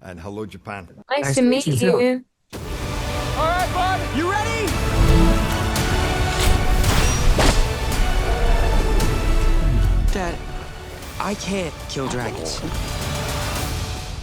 and hello, Japan. Nice to meet you. All right, bud, you ready? Dad, I can't kill dragons.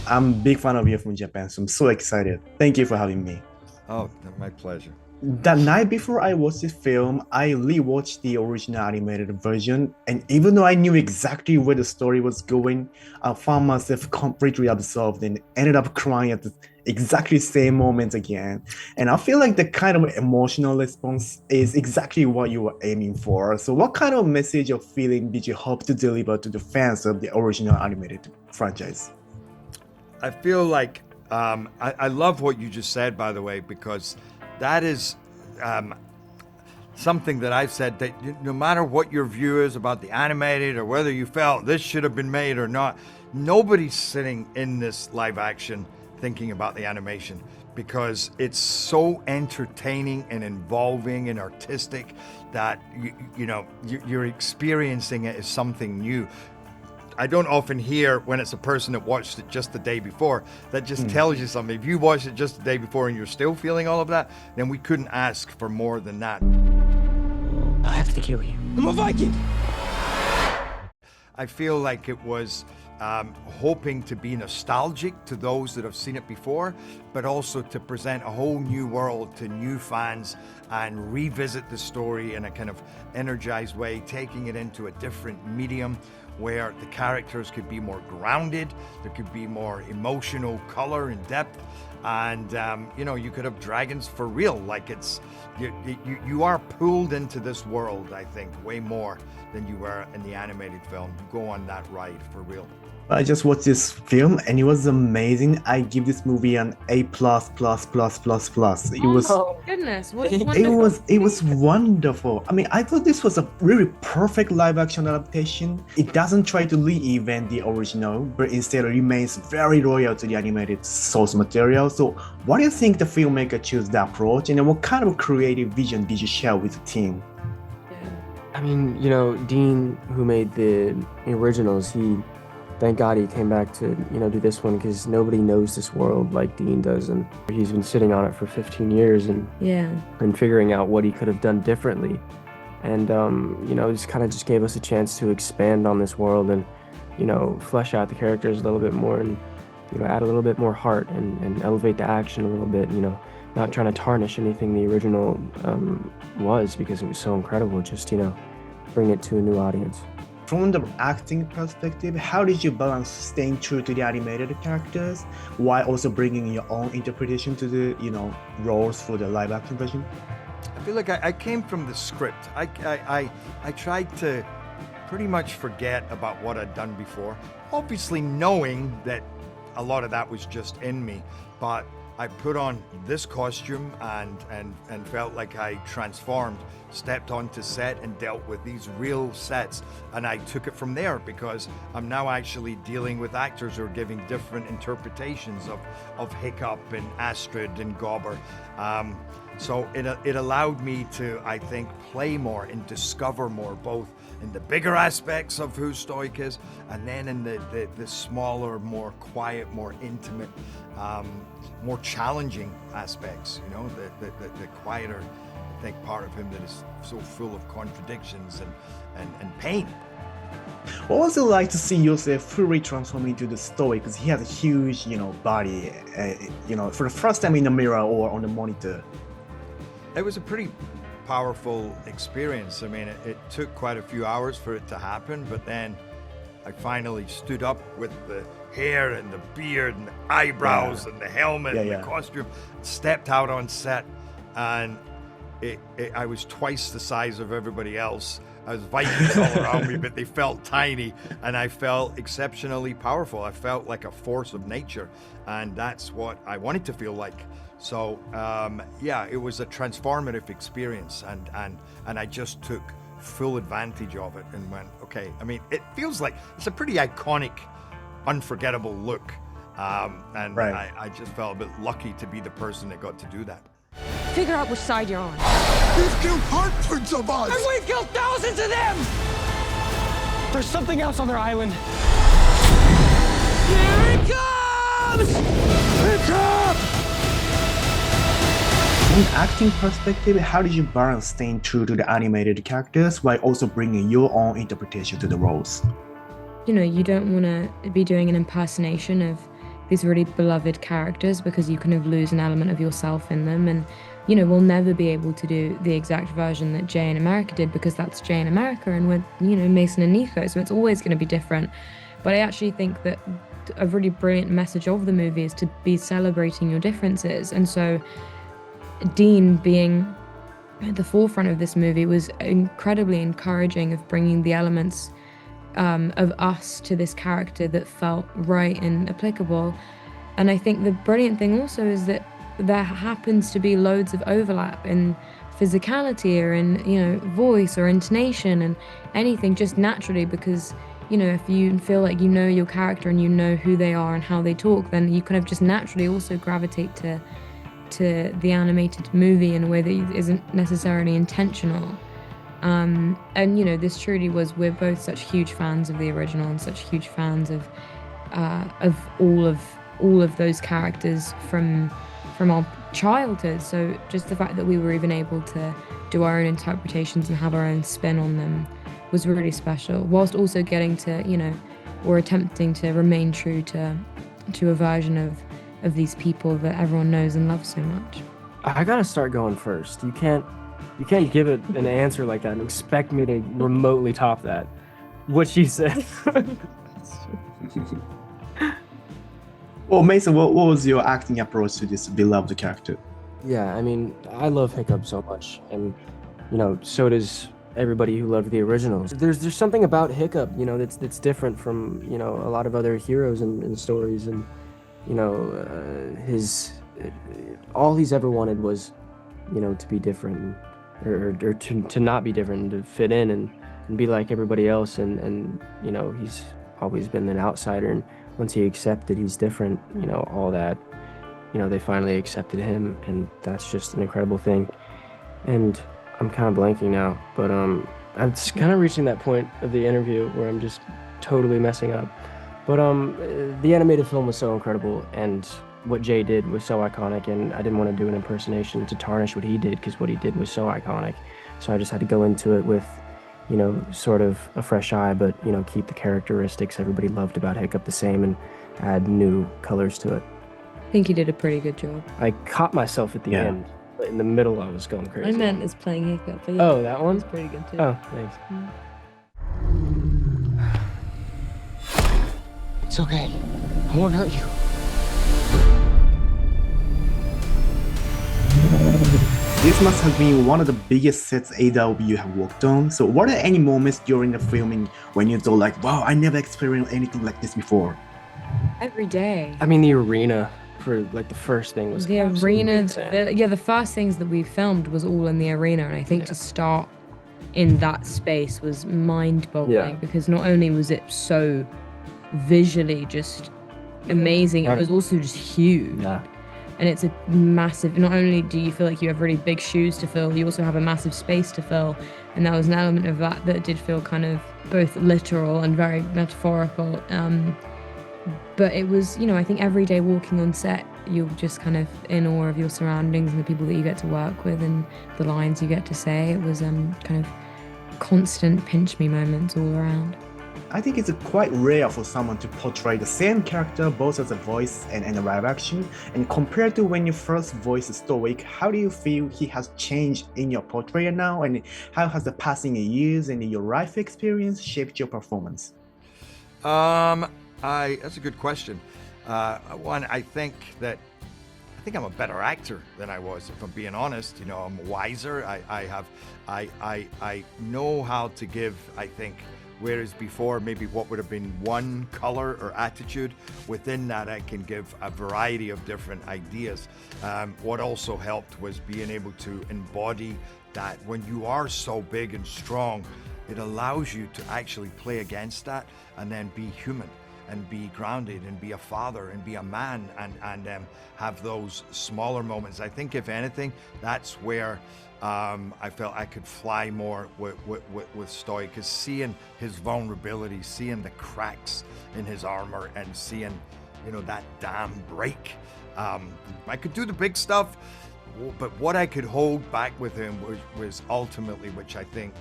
I'm a big fan of you from Japan, so I'm so excited. Thank you for having me. Oh, my pleasure. The night before I watched this film, I rewatched the original animated version, and even though I knew exactly where the story was going, I found myself completely absorbed and ended up crying at the exactly same moment again. And I feel like the kind of emotional response is exactly what you were aiming for. So what kind of message or feeling did you hope to deliver to the fans of the original animated franchise? I feel like I love what you just said, by the way, because that is something that I've said, that no matter what your view is about the animated or whether you felt this should have been made or not, nobody's sitting in this live action thinking about the animation, because it's so entertaining and involving and artistic that you're experiencing it as something new. I don't often hear when it's a person that watched it just the day before. That just tells you something. If you watched it just the day before and you're still feeling all of that, then we couldn't ask for more than that. I have to kill you. I'm a Viking. I feel like it was hoping to be nostalgic to those that have seen it before, but also to present a whole new world to new fans and revisit the story in a kind of energized way, taking it into a different medium where the characters could be more grounded, there could be more emotional color and depth, and you could have dragons for real. Like you are pulled into this world, I think, way more than you were in the animated film. You go on that ride for real. I just watched this film and it was amazing. I give this movie an A++++++. It was Goodness, it was wonderful. I mean, I thought this was a really perfect live action adaptation. It doesn't try to reinvent the original, but instead remains very loyal to the animated source material. So why do you think the filmmaker chose that approach, and what kind of creative vision did you share with the team? I mean, Dean, who made the originals, thank God he came back to, do this one, because nobody knows this world like Dean does, and he's been sitting on it for 15 years and figuring out what he could have done differently. And, just kind of just gave us a chance to expand on this world and, flesh out the characters a little bit more and, add a little bit more heart and elevate the action a little bit, not trying to tarnish anything the original was, because it was so incredible, just, bring it to a new audience. From the acting perspective, how did you balance staying true to the animated characters while also bringing your own interpretation to the, roles for the live action version? I feel like I came from the script. I tried to pretty much forget about what I'd done before, obviously knowing that a lot of that was just in me, but I put on this costume and felt like I transformed, stepped onto set and dealt with these real sets, and I took it from there, because I'm now actually dealing with actors who are giving different interpretations of Hiccup and Astrid and Gobber. So it allowed me to, I think, play more and discover more, both in the bigger aspects of who Stoick is, and then in the smaller, more quiet, more intimate, more challenging aspects, the quieter, I think, part of him that is so full of contradictions and pain. What was it like to see yourself fully transform into the Stoick? Because he has a huge, body, for the first time in the mirror or on the monitor. It was a pretty powerful experience. I mean, it took quite a few hours for it to happen, but then I finally stood up with the hair and the beard and the eyebrows and the helmet and the costume, stepped out on set, and I was twice the size of everybody else. I was Vikings all around me, but they felt tiny, and I felt exceptionally powerful. I felt like a force of nature, and that's what I wanted to feel like. So it was a transformative experience, and I just took full advantage of it and went, okay. I mean, it feels like it's a pretty iconic, unforgettable look, I just felt a bit lucky to be the person that got to do that. Figure out which side you're on. You've killed hundreds of us! And we've killed thousands of them! There's something else on their island. Here it comes! comes! Hiccup! From an acting perspective, how did you balance staying true to the animated characters while also bringing your own interpretation to the roles? You know, you don't want to be doing an impersonation of these really beloved characters because you kind of lose an element of yourself in them. And, you know, we'll never be able to do the exact version that Jay in America did because that's Jay in America and we're, you know, Mason and Nico. So it's always going to be different. But I actually think that a really brilliant message of the movie is to be celebrating your differences. And so Dean being at the forefront of this movie was incredibly encouraging of bringing the elements of us to this character that felt right and applicable. And I think the brilliant thing also is that there happens to be loads of overlap in physicality or in, you know, voice or intonation and anything just naturally because, you know, if you feel like you know your character and you know who they are and how they talk, then you kind of just naturally also gravitate to the animated movie in a way that isn't necessarily intentional. And you know, this truly was, we're both such huge fans of the original and such huge fans of all of those characters from our childhood. So just the fact that we were even able to do our own interpretations and have our own spin on them was really special, whilst also getting to, you know, or attempting to remain true to a version of these people that everyone knows and loves so much. I gotta start going first. You can't give it an answer like that and expect me to remotely top that. What she said. Well, Mason, what was your acting approach to this beloved character? Yeah, I mean, I love Hiccup so much, and you know, so does everybody who loved the originals. There's something about Hiccup, you know, that's different from, you know, a lot of other heroes in stories, and you know, all he's ever wanted was, you know, to be different, or to not be different, to fit in and be like everybody else, and you know, he's always been an outsider, and once he accepted he's different, you know, all that, you know, they finally accepted him, and that's just an incredible thing. And I'm kind of blanking now, but I'm just kind of reaching that point of the interview where I'm just totally messing up. But the animated film was so incredible, and what Jay did was so iconic, and I didn't want to do an impersonation to tarnish what he did, because what he did was so iconic. So I just had to go into it with, you know, sort of a fresh eye, but, you know, keep the characteristics everybody loved about Hiccup the same and add new colors to it. I think you did a pretty good job. I caught myself at the end, but in the middle I was going crazy. I meant as playing Hiccup. But yeah, oh, that one? was pretty good too. Oh, thanks. It's okay. I won't hurt you. This must have been one of the biggest sets either of you have worked on. So were there any moments during the filming when you thought like, wow, I never experienced anything like this before? Every day. I mean, the arena for like the first thing was The absolutely arena, insane. the first things that we filmed was all in the arena, and I think to start in that space was mind-boggling because not only was it so visually just amazing, it was also just huge. Yeah. And it's a massive, not only do you feel like you have really big shoes to fill, you also have a massive space to fill. And that was an element of that did feel kind of both literal and very metaphorical. But it was, you know, I think every day walking on set, you're just kind of in awe of your surroundings and the people that you get to work with and the lines you get to say. It was kind of constant pinch me moments all around. I think it's quite rare for someone to portray the same character both as a voice and a live action. And compared to when you first voiced Stoick, how do you feel he has changed in your portrayal now? And how has the passing years and your life experience shaped your performance? That's a good question. One, I think I'm a better actor than I was, if I'm being honest. You know, I'm wiser. I know how to give, I think. Whereas before, maybe what would have been one color or attitude, within that I can give a variety of different ideas. What also helped was being able to embody that when you are so big and strong, it allows you to actually play against that and then be human and be grounded and be a father and be a man and have those smaller moments. I think if anything, that's where I felt I could fly more with Stoick, because seeing his vulnerability, seeing the cracks in his armor, and seeing that damn break. I could do the big stuff, but what I could hold back with him was ultimately, which I think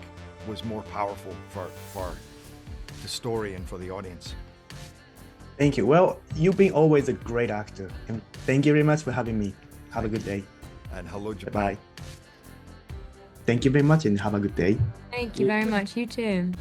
was more powerful for the story and for the audience. Thank you. Well, you've been always a great actor, and thank you very much for having me. Have a good day. And hello, Japan. Bye. Thank you very much, and have a good day. Thank you very much. You too.